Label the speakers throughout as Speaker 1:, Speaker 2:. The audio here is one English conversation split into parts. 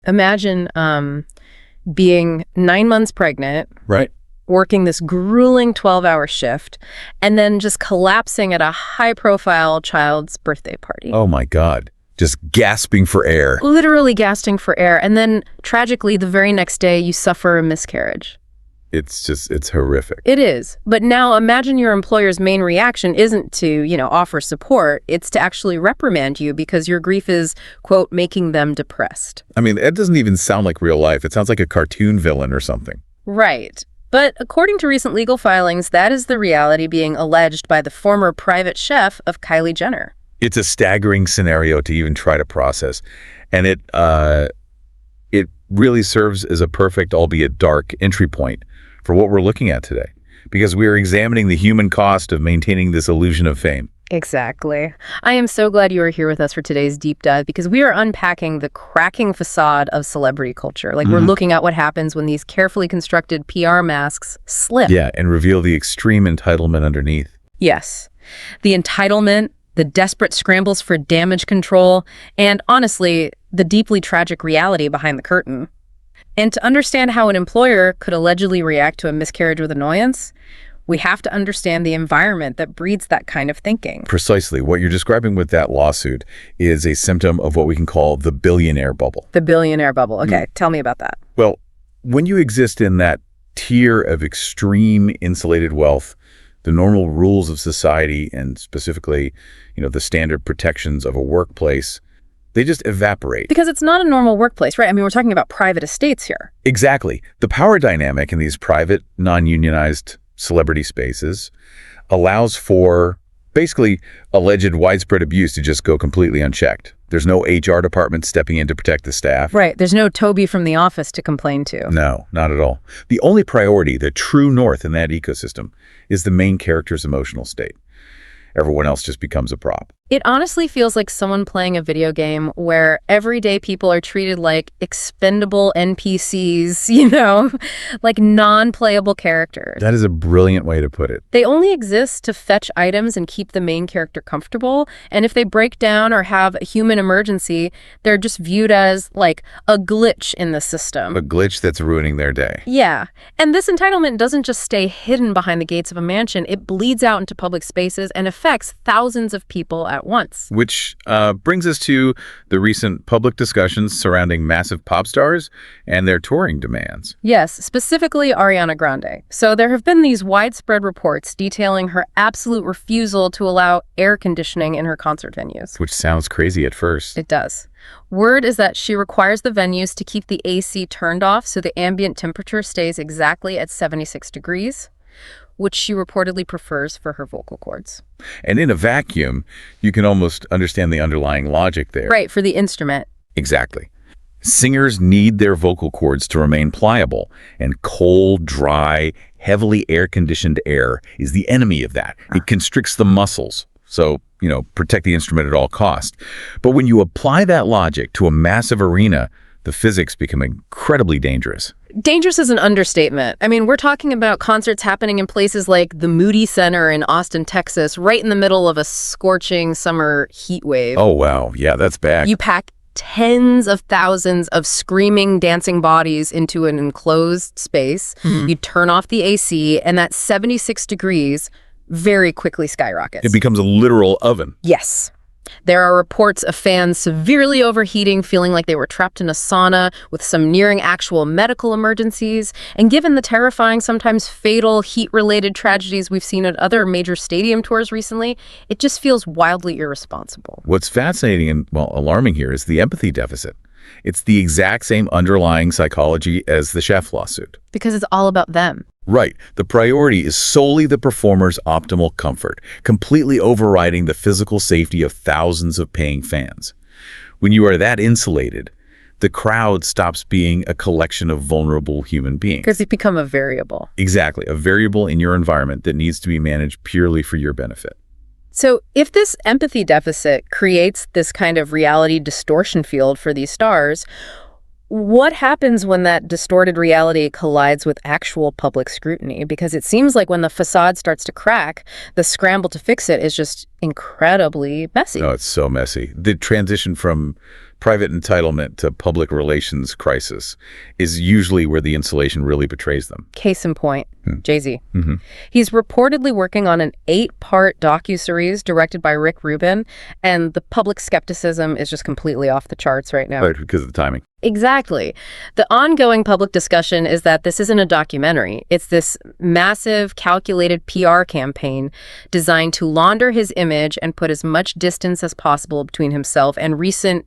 Speaker 1: Imagine being 9 months pregnant,
Speaker 2: Right.
Speaker 1: working this grueling 12-hour shift, and then just collapsing at a high-profile child's birthday party.
Speaker 2: Oh, my God. Just gasping for air.
Speaker 1: Literally gasping for air. And then, tragically, the very next day, you suffer a miscarriage.
Speaker 2: It's horrific.
Speaker 1: It is. But now imagine your employer's main reaction isn't to, offer support. It's to actually reprimand you because your grief is, quote, making them depressed.
Speaker 2: I mean, that doesn't even sound like real life. It sounds like a cartoon villain or something.
Speaker 1: Right. But according to recent legal filings, that is the reality being alleged by the former private chef of Kylie Jenner.
Speaker 2: It's a staggering scenario to even try to process. And it really serves as a perfect, albeit dark, entry point for what we're looking at today, because we are examining the human cost of maintaining this illusion of fame.
Speaker 1: Exactly. I am so glad you are here with us for today's deep dive, because we are unpacking the cracking facade of celebrity culture. We're looking at what happens when these carefully constructed PR masks slip.
Speaker 2: Yeah, and reveal the extreme entitlement underneath.
Speaker 1: Yes. The entitlement, the desperate scrambles for damage control, and honestly, the deeply tragic reality behind the curtain. And to understand how an employer could allegedly react to a miscarriage with annoyance, we have to understand the environment that breeds that kind of thinking.
Speaker 2: Precisely. What you're describing with that lawsuit is a symptom of what we can call the billionaire bubble.
Speaker 1: The billionaire bubble. Okay, tell me about that.
Speaker 2: Well, when you exist in that tier of extreme insulated wealth, the normal rules of society and specifically, the standard protections of a workplace, they just evaporate.
Speaker 1: Because it's not a normal workplace, right? I mean, we're talking about private estates here.
Speaker 2: Exactly. The power dynamic in these private, non-unionized celebrity spaces allows for basically alleged widespread abuse to just go completely unchecked. There's no HR department stepping in to protect the staff.
Speaker 1: Right. There's no Toby from the office to complain to.
Speaker 2: No, not at all. The only priority, the true north in that ecosystem, is the main character's emotional state. Everyone else just becomes a prop.
Speaker 1: It honestly feels like someone playing a video game where everyday people are treated like expendable NPCs, like non-playable characters.
Speaker 2: That is a brilliant way to put it.
Speaker 1: They only exist to fetch items and keep the main character comfortable. And if they break down or have a human emergency, they're just viewed as like a glitch in the system.
Speaker 2: A glitch that's ruining their day.
Speaker 1: Yeah. And this entitlement doesn't just stay hidden behind the gates of a mansion. It bleeds out into public spaces and affects thousands of people at once.
Speaker 2: Which brings us to the recent public discussions surrounding massive pop stars and their touring demands.
Speaker 1: Yes, specifically Ariana Grande. So there have been these widespread reports detailing her absolute refusal to allow air conditioning in her concert venues.
Speaker 2: Which sounds crazy at first.
Speaker 1: It does. Word is that she requires the venues to keep the AC turned off so the ambient temperature stays exactly at 76 degrees. Which she reportedly prefers for her vocal cords.
Speaker 2: And in a vacuum, you can almost understand the underlying logic there.
Speaker 1: Right, for the instrument.
Speaker 2: Exactly. Singers need their vocal cords to remain pliable, and cold, dry, heavily air-conditioned air is the enemy of that. It constricts the muscles, so, protect the instrument at all costs. But when you apply that logic to a massive arena, the physics become incredibly dangerous.
Speaker 1: Dangerous is an understatement. I mean, we're talking about concerts happening in places like the Moody Center in Austin, Texas, right in the middle of a scorching summer heat wave.
Speaker 2: Oh, wow. Yeah, that's bad.
Speaker 1: You pack tens of thousands of screaming, dancing bodies into an enclosed space. You turn off the AC, and that 76 degrees very quickly skyrockets.
Speaker 2: It becomes a literal oven.
Speaker 1: Yes. There are reports of fans severely overheating, feeling like they were trapped in a sauna, with some nearing actual medical emergencies. And given the terrifying, sometimes fatal heat-related tragedies we've seen at other major stadium tours recently, it just feels wildly irresponsible.
Speaker 2: What's fascinating and, alarming here is the empathy deficit. It's the exact same underlying psychology as the chef lawsuit.
Speaker 1: Because it's all about them.
Speaker 2: Right. The priority is solely the performer's optimal comfort, completely overriding the physical safety of thousands of paying fans. When you are that insulated, the crowd stops being a collection of vulnerable human beings.
Speaker 1: Because you become a variable.
Speaker 2: Exactly. A variable in your environment that needs to be managed purely for your benefit.
Speaker 1: So if this empathy deficit creates this kind of reality distortion field for these stars, what happens when that distorted reality collides with actual public scrutiny? Because it seems like when the facade starts to crack, the scramble to fix it is just incredibly messy.
Speaker 2: Oh, it's so messy. The transition from private entitlement to public relations crisis is usually where the installation really betrays them.
Speaker 1: Case in point, Jay-Z. He's reportedly working on an 8-part docuseries directed by Rick Rubin, and the public skepticism is just completely off the charts right now.
Speaker 2: Right, because of the timing.
Speaker 1: Exactly. The ongoing public discussion is that this isn't a documentary. It's this massive, calculated PR campaign designed to launder his image and put as much distance as possible between himself and recent,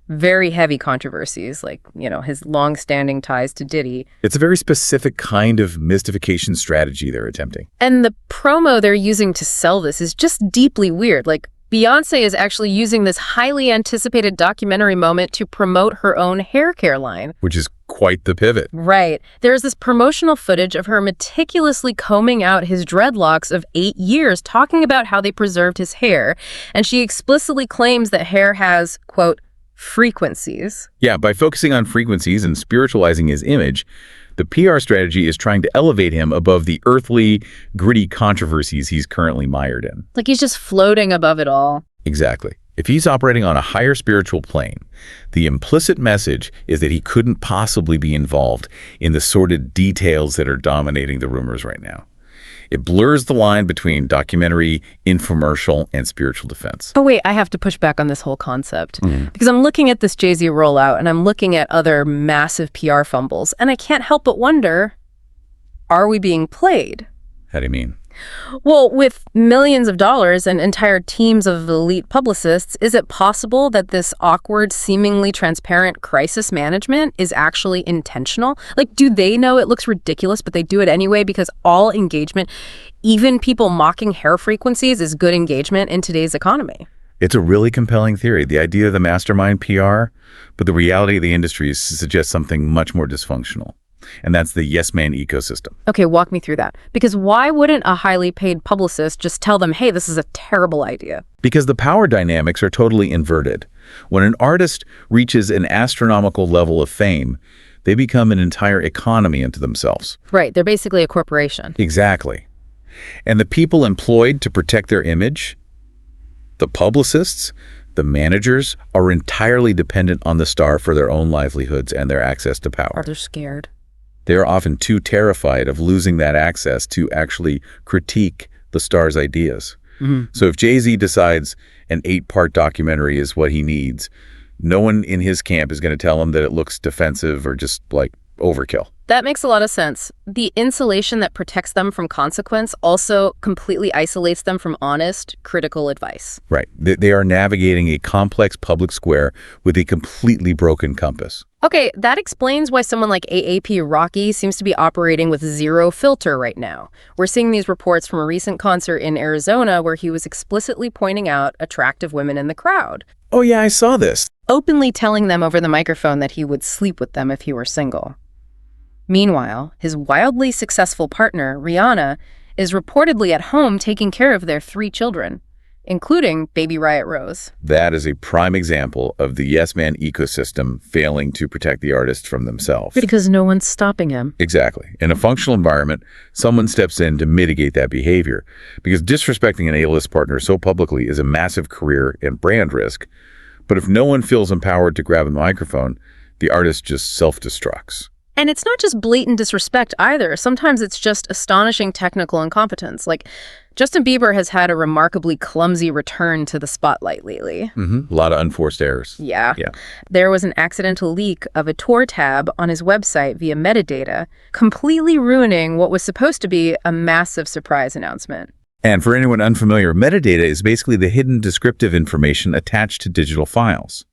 Speaker 1: very heavy controversies, like, his long-standing ties to Diddy.
Speaker 2: It's a very specific kind of mystification strategy they're attempting.
Speaker 1: And the promo they're using to sell this is just deeply weird. Like, Beyoncé is actually using this highly anticipated documentary moment to promote her own hair care line.
Speaker 2: Which is quite the pivot.
Speaker 1: Right. There's this promotional footage of her meticulously combing out his dreadlocks of 8 years, talking about how they preserved his hair. And she explicitly claims that hair has, quote, frequencies.
Speaker 2: Yeah, by focusing on frequencies and spiritualizing his image, the PR strategy is trying to elevate him above the earthly, gritty controversies he's currently mired in.
Speaker 1: Like he's just floating above it all.
Speaker 2: Exactly. If he's operating on a higher spiritual plane, the implicit message is that he couldn't possibly be involved in the sordid details that are dominating the rumors right now. It blurs the line between documentary, infomercial, and spiritual defense.
Speaker 1: Oh, wait, I have to push back on this whole concept. Because I'm looking at this Jay-Z rollout, and I'm looking at other massive PR fumbles, and I can't help but wonder, are we being played?
Speaker 2: How do you mean?
Speaker 1: Well, with millions of dollars and entire teams of elite publicists, is it possible that this awkward, seemingly transparent crisis management is actually intentional? Like, do they know it looks ridiculous, but they do it anyway because all engagement, even people mocking hair frequencies, is good engagement in today's economy?
Speaker 2: It's a really compelling theory, the idea of the mastermind PR, but the reality of the industry suggests something much more dysfunctional. And that's the yes man ecosystem.
Speaker 1: Okay, walk me through that. Because why wouldn't a highly paid publicist just tell them, hey, this is a terrible idea?
Speaker 2: Because the power dynamics are totally inverted. When an artist reaches an astronomical level of fame, they become an entire economy unto themselves.
Speaker 1: Right, they're basically a corporation.
Speaker 2: Exactly. And the people employed to protect their image, the publicists, the managers, are entirely dependent on the star for their own livelihoods and their access to power.
Speaker 1: Or they're scared.
Speaker 2: They are often too terrified of losing that access to actually critique the star's ideas. So if Jay-Z decides an 8-part documentary is what he needs, no one in his camp is going to tell him that it looks defensive or just like overkill.
Speaker 1: That makes a lot of sense. The insulation that protects them from consequence also completely isolates them from honest, critical advice.
Speaker 2: Right. They are navigating a complex public square with a completely broken compass.
Speaker 1: Okay, that explains why someone like AAP Rocky seems to be operating with zero filter right now. We're seeing these reports from a recent concert in Arizona where he was explicitly pointing out attractive women in the crowd.
Speaker 2: Oh yeah, I saw this.
Speaker 1: Openly telling them over the microphone that he would sleep with them if he were single. Meanwhile, his wildly successful partner, Rihanna, is reportedly at home taking care of their 3 children, including baby Riot Rose.
Speaker 2: That is a prime example of the yes man ecosystem failing to protect the artist from themselves.
Speaker 1: Because no one's stopping him.
Speaker 2: Exactly. In a functional environment, someone steps in to mitigate that behavior, because disrespecting an A-list partner so publicly is a massive career and brand risk. But if no one feels empowered to grab a microphone, the artist just self-destructs.
Speaker 1: And it's not just blatant disrespect either. Sometimes it's just astonishing technical incompetence. Like, Justin Bieber has had a remarkably clumsy return to the spotlight lately.
Speaker 2: A lot of unforced errors.
Speaker 1: Yeah. There was an accidental leak of a tour tab on his website via metadata, completely ruining what was supposed to be a massive surprise announcement.
Speaker 2: And for anyone unfamiliar, metadata is basically the hidden descriptive information attached to digital files.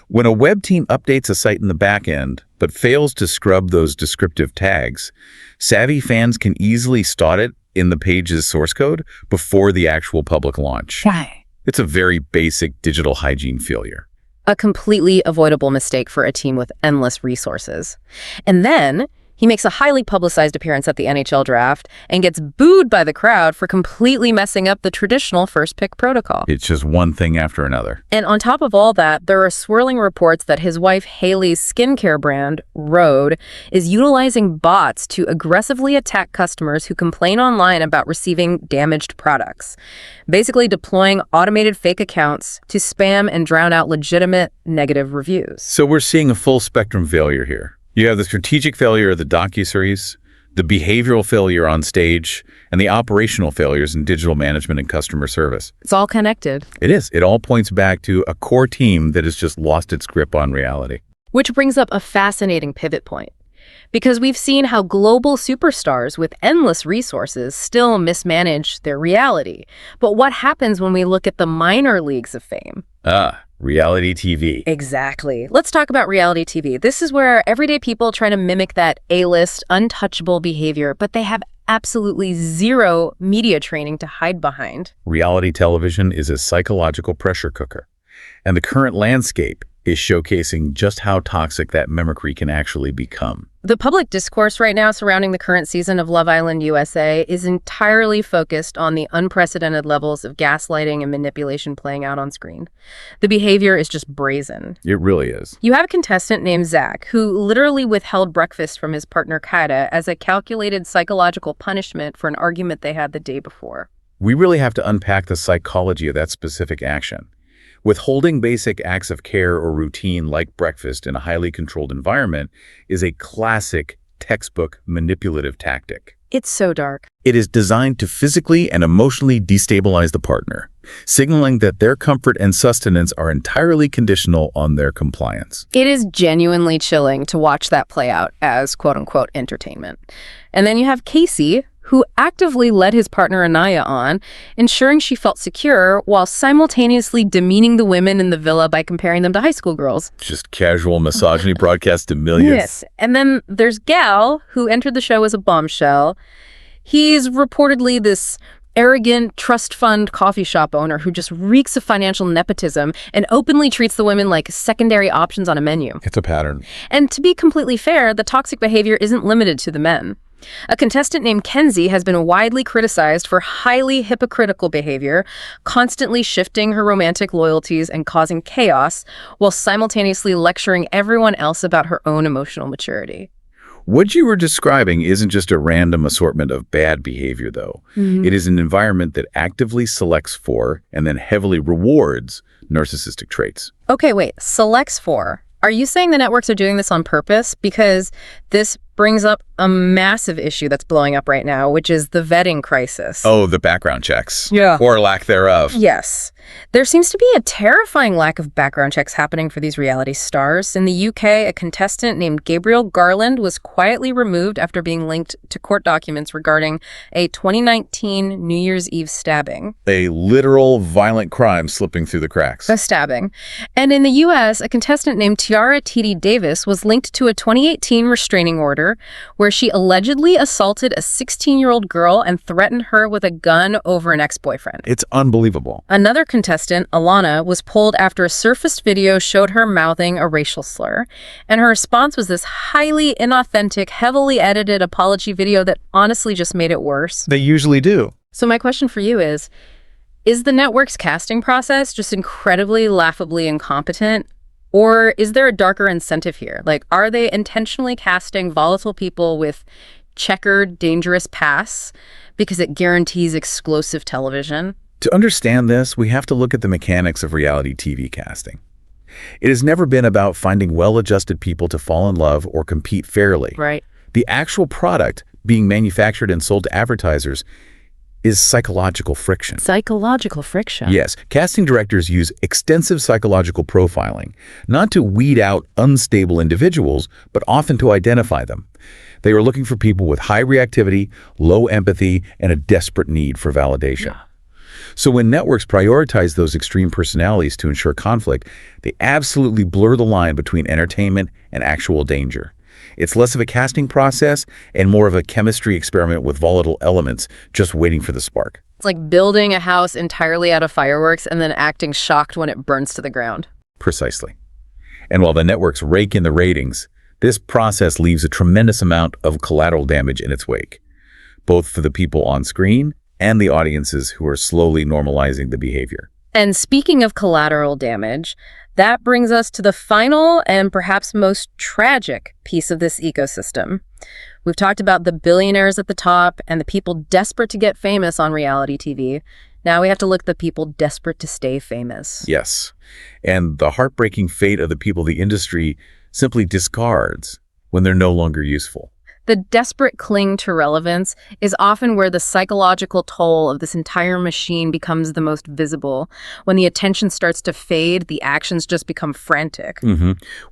Speaker 2: When a web team updates a site in the back end, but fails to scrub those descriptive tags, savvy fans can easily start it in the page's source code before the actual public launch.
Speaker 1: Right.
Speaker 2: It's a very basic digital hygiene failure.
Speaker 1: A completely avoidable mistake for a team with endless resources. And then He makes a highly publicized appearance at the NHL draft and gets booed by the crowd for completely messing up the traditional first-pick protocol.
Speaker 2: It's just one thing after another.
Speaker 1: And on top of all that, there are swirling reports that his wife Hailey's skincare brand, Rhode, is utilizing bots to aggressively attack customers who complain online about receiving damaged products, basically deploying automated fake accounts to spam and drown out legitimate negative reviews.
Speaker 2: So we're seeing a full spectrum failure here. You have the strategic failure of the docuseries, the behavioral failure on stage, and the operational failures in digital management and customer service.
Speaker 1: It's all connected.
Speaker 2: It is. It all points back to a core team that has just lost its grip on reality.
Speaker 1: Which brings up a fascinating pivot point. Because we've seen how global superstars with endless resources still mismanage their reality. But what happens when we look at the minor leagues of fame?
Speaker 2: Reality TV.
Speaker 1: Exactly. Let's talk about reality TV. This is where everyday people try to mimic that A-list, untouchable behavior, but they have absolutely zero media training to hide behind.
Speaker 2: Reality television is a psychological pressure cooker, and the current landscape is showcasing just how toxic that mimicry can actually become.
Speaker 1: The public discourse right now surrounding the current season of Love Island USA is entirely focused on the unprecedented levels of gaslighting and manipulation playing out on screen. The behavior is just brazen.
Speaker 2: It really is.
Speaker 1: You have a contestant named Zach who literally withheld breakfast from his partner Kyda as a calculated psychological punishment for an argument they had the day before.
Speaker 2: We really have to unpack the psychology of that specific action. Withholding basic acts of care or routine like breakfast in a highly controlled environment is a classic textbook manipulative tactic.
Speaker 1: It's so dark.
Speaker 2: It is designed to physically and emotionally destabilize the partner, signaling that their comfort and sustenance are entirely conditional on their compliance.
Speaker 1: It is genuinely chilling to watch that play out as quote-unquote entertainment. And then you have Casey, who actively led his partner Anaya on, ensuring she felt secure while simultaneously demeaning the women in the villa by comparing them to high school girls.
Speaker 2: Just casual misogyny broadcast to millions.
Speaker 1: Yes. And then there's Gal, who entered the show as a bombshell. He's reportedly this arrogant trust fund coffee shop owner who just reeks of financial nepotism and openly treats the women like secondary options on a menu.
Speaker 2: It's a pattern.
Speaker 1: And to be completely fair, the toxic behavior isn't limited to the men. A contestant named Kenzie has been widely criticized for highly hypocritical behavior, constantly shifting her romantic loyalties and causing chaos, while simultaneously lecturing everyone else about her own emotional maturity.
Speaker 2: What you were describing isn't just a random assortment of bad behavior, though. It is an environment that actively selects for and then heavily rewards narcissistic traits.
Speaker 1: Okay, wait, selects for. Are you saying the networks are doing this on purpose? Because this brings up a massive issue that's blowing up right now, which is the vetting crisis.
Speaker 2: Oh, the background checks.
Speaker 1: Yeah.
Speaker 2: Or lack thereof.
Speaker 1: Yes. There seems to be a terrifying lack of background checks happening for these reality stars. In the UK, a contestant named Gabriel Garland was quietly removed after being linked to court documents regarding a 2019 New Year's Eve stabbing.
Speaker 2: A literal violent crime slipping through the cracks.
Speaker 1: A stabbing. And in the US, a contestant named Tiara T.D. Davis was linked to a 2018 restraining order where she allegedly assaulted a 16-year-old girl and threatened her with a gun over an ex-boyfriend.
Speaker 2: It's unbelievable.
Speaker 1: Another contestant, Alana, was pulled after a surfaced video showed her mouthing a racial slur, and her response was this highly inauthentic, heavily edited apology video that honestly just made it worse.
Speaker 2: They usually do.
Speaker 1: So my question for you is the network's casting process just incredibly laughably incompetent? Or is there a darker incentive here? Like, are they intentionally casting volatile people with checkered, dangerous pasts because it guarantees explosive television?
Speaker 2: To understand this, we have to look at the mechanics of reality TV casting. It has never been about finding well-adjusted people to fall in love or compete fairly.
Speaker 1: Right.
Speaker 2: The actual product being manufactured and sold to advertisers is psychological friction.
Speaker 1: Psychological friction.
Speaker 2: Yes, casting directors use extensive psychological profiling, not to weed out unstable individuals, but often to identify them. They are looking for people with high reactivity, low empathy, and a desperate need for validation.
Speaker 1: Yeah.
Speaker 2: So when networks prioritize those extreme personalities to ensure conflict, they absolutely blur the line between entertainment and actual danger. It's less of a casting process and more of a chemistry experiment with volatile elements just waiting for the spark.
Speaker 1: It's like building a house entirely out of fireworks and then acting shocked when it burns to the ground.
Speaker 2: Precisely. And while the networks rake in the ratings, This process leaves a tremendous amount of collateral damage in its wake, both for the people on screen and the audiences who are slowly normalizing the behavior.
Speaker 1: And speaking of collateral damage, that brings us to the final and perhaps most tragic piece of this ecosystem. We've talked about the billionaires at the top and the people desperate to get famous on reality TV. Now we have to look at the people desperate to stay famous.
Speaker 2: Yes. And the heartbreaking fate of the people the industry simply discards when they're no longer useful.
Speaker 1: The desperate cling to relevance is often where the psychological toll of this entire machine becomes the most visible. When the attention starts to fade, the actions just become frantic.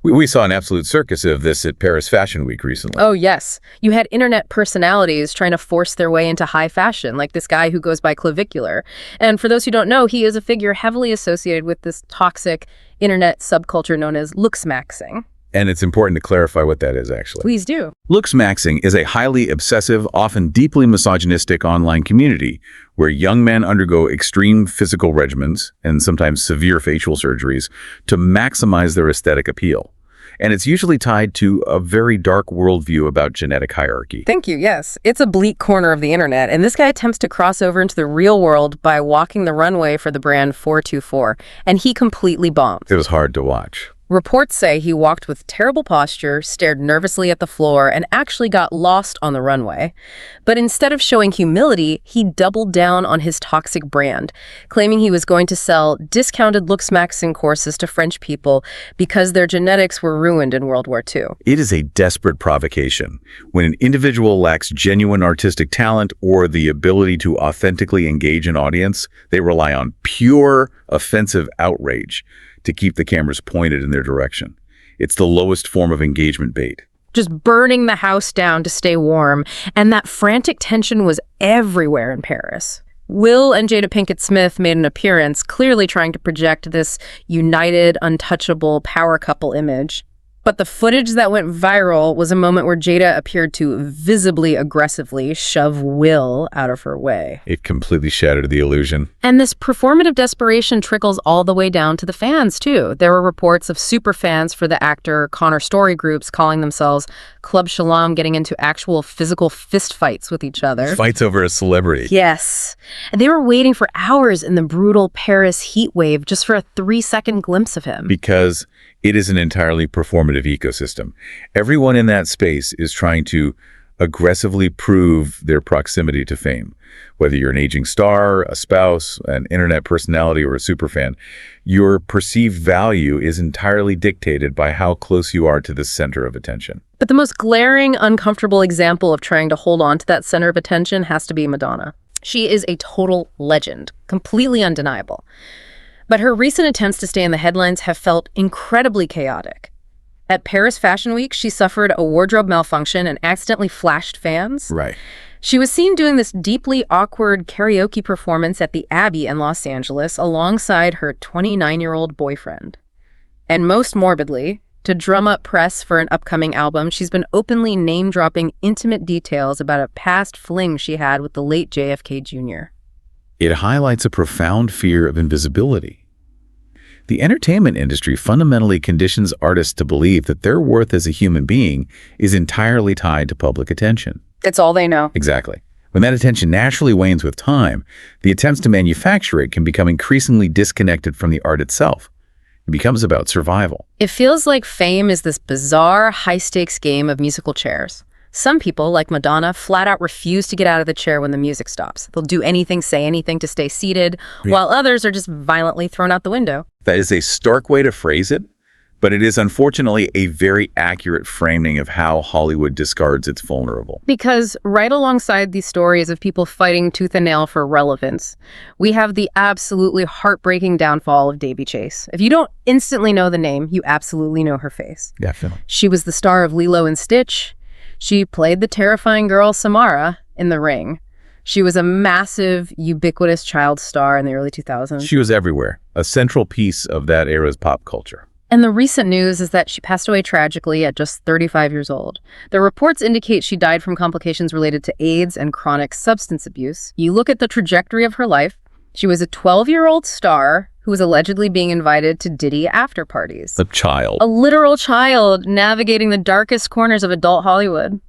Speaker 2: We saw an absolute circus of this at Paris Fashion Week recently.
Speaker 1: Oh, yes. You had internet personalities trying to force their way into high fashion, like this guy who goes by Clavicular. And for those who don't know, he is a figure heavily associated with this toxic internet subculture known as looksmaxing.
Speaker 2: And it's important to clarify what that is, actually.
Speaker 1: Please do.
Speaker 2: Looksmaxing is a highly obsessive, often deeply misogynistic online community where young men undergo extreme physical regimens and sometimes severe facial surgeries to maximize their aesthetic appeal. And it's usually tied to a very dark worldview about genetic hierarchy.
Speaker 1: Thank you, yes. It's a bleak corner of the internet, and this guy attempts to cross over into the real world by walking the runway for the brand 424, and he completely bombed.
Speaker 2: It was hard to watch.
Speaker 1: Reports say he walked with terrible posture, stared nervously at the floor, and actually got lost on the runway. But instead of showing humility, he doubled down on his toxic brand, claiming he was going to sell discounted looksmaxing courses to French people because their genetics were ruined in World War II.
Speaker 2: It is a desperate provocation. When an individual lacks genuine artistic talent or the ability to authentically engage an audience, they rely on pure, offensive outrage to keep the cameras pointed in their direction. It's the lowest form of engagement bait.
Speaker 1: Just burning the house down to stay warm, and that frantic tension was everywhere in Paris. Will and Jada Pinkett Smith made an appearance, clearly trying to project this united, untouchable power couple image. But the footage that went viral was a moment where Jada appeared to visibly aggressively shove Will out of her way.
Speaker 2: It completely shattered the illusion.
Speaker 1: And this performative desperation trickles all the way down to the fans, too. There were reports of super fans for the actor, Connor Story groups calling themselves Club Shalom, getting into actual physical fistfights with each other.
Speaker 2: Fights over a celebrity.
Speaker 1: Yes. And they were waiting for hours in the brutal Paris heat wave just for a 3-second glimpse of him.
Speaker 2: Because it is an entirely performative ecosystem. Everyone in that space is trying to aggressively prove their proximity to fame. Whether you're an aging star, a spouse, an internet personality, or a superfan, your perceived value is entirely dictated by how close you are to the center of attention.
Speaker 1: But the most glaring, uncomfortable example of trying to hold on to that center of attention has to be Madonna. She is a total legend, completely undeniable. But her recent attempts to stay in the headlines have felt incredibly chaotic. At Paris Fashion Week, she suffered a wardrobe malfunction and accidentally flashed fans.
Speaker 2: Right.
Speaker 1: She was seen doing this deeply awkward karaoke performance at the Abbey in Los Angeles alongside her 29-year-old boyfriend. And most morbidly, to drum up press for an upcoming album, she's been openly name-dropping intimate details about a past fling she had with the late JFK Jr.
Speaker 2: It highlights a profound fear of invisibility. The entertainment industry fundamentally conditions artists to believe that their worth as a human being is entirely tied to public attention.
Speaker 1: It's all they know.
Speaker 2: Exactly. When that attention naturally wanes with time, the attempts to manufacture it can become increasingly disconnected from the art itself. It becomes about survival.
Speaker 1: It feels like fame is this bizarre, high-stakes game of musical chairs. Some people, like Madonna, flat out refuse to get out of the chair when the music stops. They'll do anything, say anything to stay seated, while others are just violently thrown out the window.
Speaker 2: That is a stark way to phrase it, but it is unfortunately a very accurate framing of how Hollywood discards its vulnerable.
Speaker 1: Because right alongside these stories of people fighting tooth and nail for relevance, we have the absolutely heartbreaking downfall of Davy Chase. If you don't instantly know the name, you absolutely know her face.
Speaker 2: Definitely.
Speaker 1: She was the star of Lilo and Stitch. She played the terrifying girl Samara in The Ring. She was a massive, ubiquitous child star in the early 2000s.
Speaker 2: She was everywhere, a central piece of that era's pop culture.
Speaker 1: And the recent news is that she passed away tragically at just 35 years old. The reports indicate she died from complications related to AIDS and chronic substance abuse. You look at the trajectory of her life, she was a 12-year-old star who was allegedly being invited to Diddy after parties.
Speaker 2: A child.
Speaker 1: A literal child navigating the darkest corners of adult Hollywood.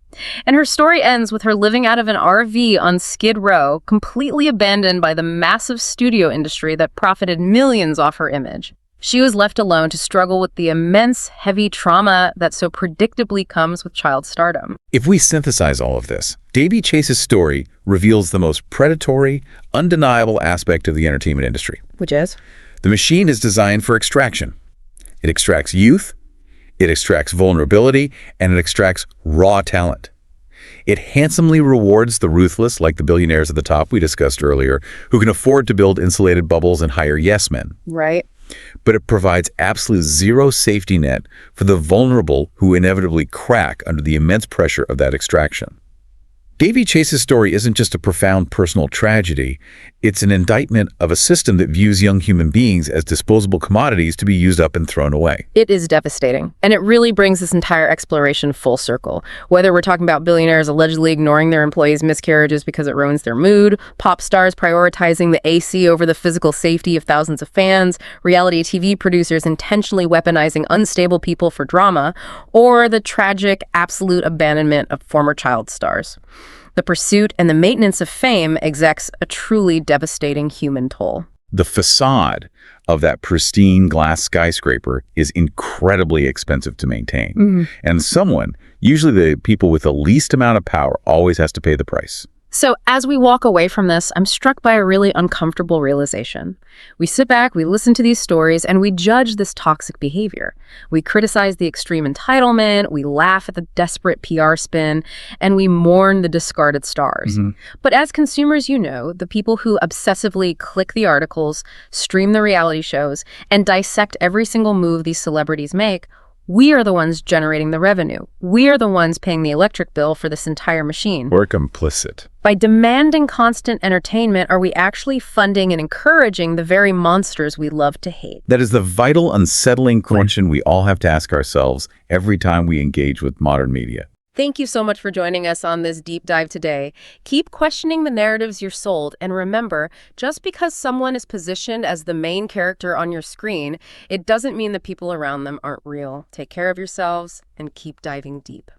Speaker 1: And her story ends with her living out of an RV on Skid Row, completely abandoned by the massive studio industry that profited millions off her image. She was left alone to struggle with the immense, heavy trauma that so predictably comes with child stardom.
Speaker 2: If we synthesize all of this, Davy Chase's story reveals the most predatory, undeniable aspect of the entertainment industry.
Speaker 1: Which is?
Speaker 2: The machine is designed for extraction. It extracts youth, it extracts vulnerability, and it extracts raw talent. It handsomely rewards the ruthless, like the billionaires at the top we discussed earlier, who can afford to build insulated bubbles and hire yes men.
Speaker 1: Right.
Speaker 2: But it provides absolute zero safety net for the vulnerable who inevitably crack under the immense pressure of that extraction. Davy Chase's story isn't just a profound personal tragedy, it's an indictment of a system that views young human beings as disposable commodities to be used up and thrown away.
Speaker 1: It is devastating, and it really brings this entire exploration full circle. Whether we're talking about billionaires allegedly ignoring their employees' miscarriages because it ruins their mood, pop stars prioritizing the AC over the physical safety of thousands of fans, reality TV producers intentionally weaponizing unstable people for drama, or the tragic, absolute abandonment of former child stars. The pursuit and the maintenance of fame exacts a truly devastating human toll.
Speaker 2: The facade of that pristine glass skyscraper is incredibly expensive to maintain. And someone, usually the people with the least amount of power, always has to pay the price.
Speaker 1: So as we walk away from this, I'm struck by a really uncomfortable realization. We sit back, we listen to these stories, and we judge this toxic behavior. We criticize the extreme entitlement, we laugh at the desperate PR spin, and we mourn the discarded stars. But as consumers, you know, the people who obsessively click the articles, stream the reality shows, and dissect every single move these celebrities make, we are the ones generating the revenue. We are the ones paying the electric bill for this entire machine.
Speaker 2: We're complicit.
Speaker 1: By demanding constant entertainment, are we actually funding and encouraging the very monsters we love to hate?
Speaker 2: That is the vital, unsettling question we all have to ask ourselves every time we engage with modern media.
Speaker 1: Thank you so much for joining us on this deep dive today. Keep questioning the narratives you're sold, and remember, just because someone is positioned as the main character on your screen, it doesn't mean the people around them aren't real. Take care of yourselves and keep diving deep.